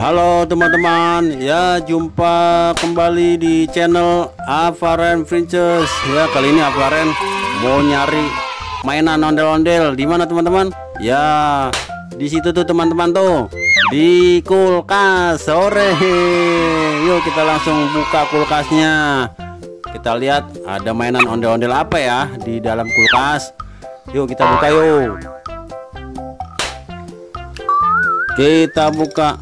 Halo teman-teman, ya jumpa kembali di channel Avaren Princess. Ya kali ini Avaren mau nyari mainan ondel-ondel di mana teman-teman? Ya di situ tuh teman-teman tuh, di kulkas sore. Yuk kita langsung buka kulkasnya. Kita lihat ada mainan ondel-ondel apa ya di dalam kulkas. Yuk kita buka yuk. Kita buka.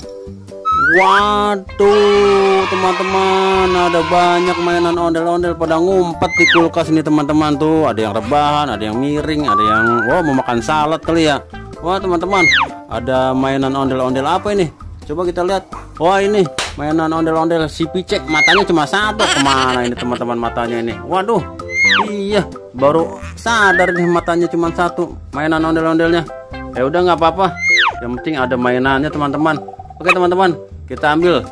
Waduh teman-teman, ada banyak mainan ondel-ondel pada ngumpet di kulkas ini teman-teman tuh. Ada yang rebahan, ada yang miring, ada yang mau makan salad kali ya. Wah teman-teman, ada mainan ondel-ondel apa ini? Coba kita lihat. Wah ini mainan ondel-ondel si Picek, matanya cuma satu. Kemana ini teman-teman matanya ini? Waduh, iya baru sadar nih matanya cuma satu. Mainan ondel-ondelnya. Ya udah nggak apa-apa. Yang penting ada mainannya teman-teman. Oke teman-teman, kita ambil.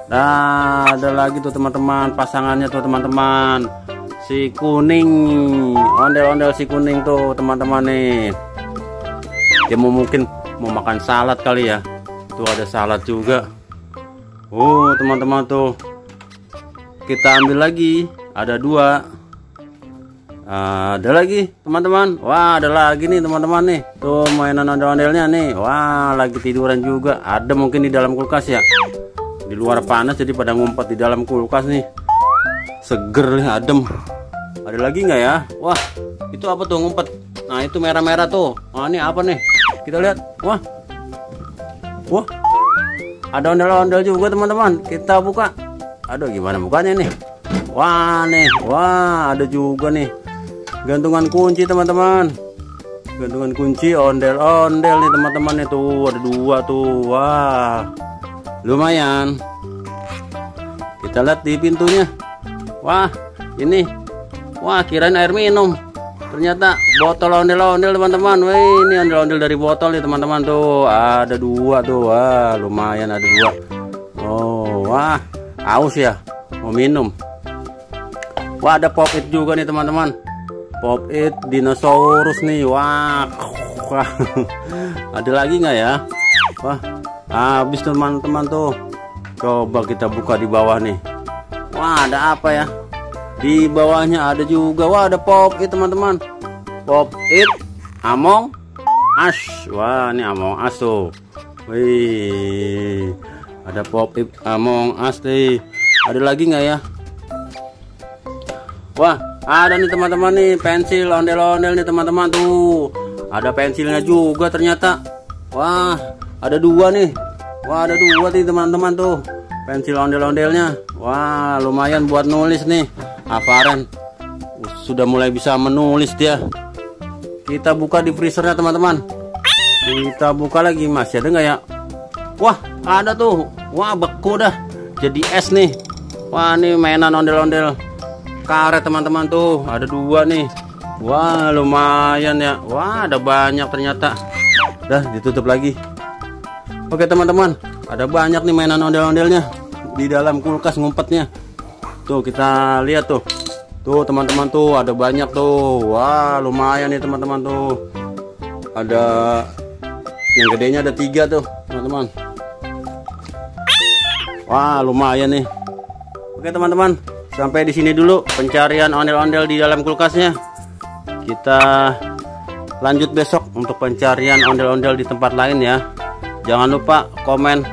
Nah ada lagi tuh teman-teman, pasangannya tuh teman-teman, si kuning, ondel-ondel si kuning tuh teman-teman nih. Dia mungkin mau makan salad kali ya. Tuh ada salad juga. Teman-teman tuh, kita ambil lagi. Ada dua. Ada lagi teman-teman. Wah ada lagi nih teman-teman nih. Tuh mainan ondel-ondelnya nih. Wah lagi tiduran juga. Ada mungkin di dalam kulkas ya. Di luar panas jadi pada ngumpet di dalam kulkas nih. Seger nih, adem. Ada lagi nggak ya? Wah itu apa tuh ngumpet? Nah itu merah-merah tuh. Wah ini apa nih? Kita lihat. Wah ada ondel-ondel juga teman-teman. Kita buka. Aduh gimana bukanya nih? Wah nih. Wah ada juga nih gantungan kunci teman-teman. Gantungan kunci ondel-ondel nih teman-teman. Itu ada dua tuh. Wah lumayan. Kita lihat di pintunya. Wah ini, wah kirain air minum, ternyata botol ondel-ondel teman-teman. Wih ini ondel-ondel dari botol nih teman-teman tuh. Ada dua tuh. Wah lumayan ada dua. Wah haus ya, mau minum. Wah ada pop it juga nih teman-teman. Pop it dinosaurus nih. Wah ada lagi nggak ya? Wah habis teman-teman tuh. Coba kita buka di bawah nih. Wah ada apa ya? Di bawahnya ada juga. Wah ada pop it teman-teman. Pop it Among Us. Wah ini Among Us tuh. Wih ada pop it Among Us nih. Ada lagi nggak ya? Wah ada nih teman-teman nih, pensil ondel-ondel nih teman-teman tuh. Ada pensilnya juga ternyata. Wah ada dua nih. Wah ada dua nih teman-teman tuh, pensil ondel-ondelnya. Wah lumayan buat nulis nih. Avaren sudah mulai bisa menulis dia. Kita buka di freezernya teman-teman. Kita buka lagi, masih ada nggak ya? Wah ada tuh. Wah beku dah, jadi es nih. Wah ini mainan ondel-ondel karet teman-teman tuh. Ada dua nih. Wah lumayan ya. Wah ada banyak ternyata. Dah ditutup lagi. Oke teman-teman, ada banyak nih mainan ondel-ondelnya di dalam kulkas ngumpetnya. Tuh kita lihat tuh. Tuh teman-teman tuh ada banyak tuh. Wah lumayan nih teman-teman tuh. Ada yang gedenya ada 3 tuh teman-teman. Wah lumayan nih. Oke teman-teman, sampai di sini dulu pencarian ondel-ondel di dalam kulkasnya. Kita lanjut besok untuk pencarian ondel-ondel di tempat lain ya. Jangan lupa komen,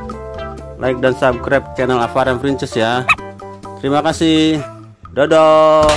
like dan subscribe channel Avaren Princess ya. Terima kasih. Dadah.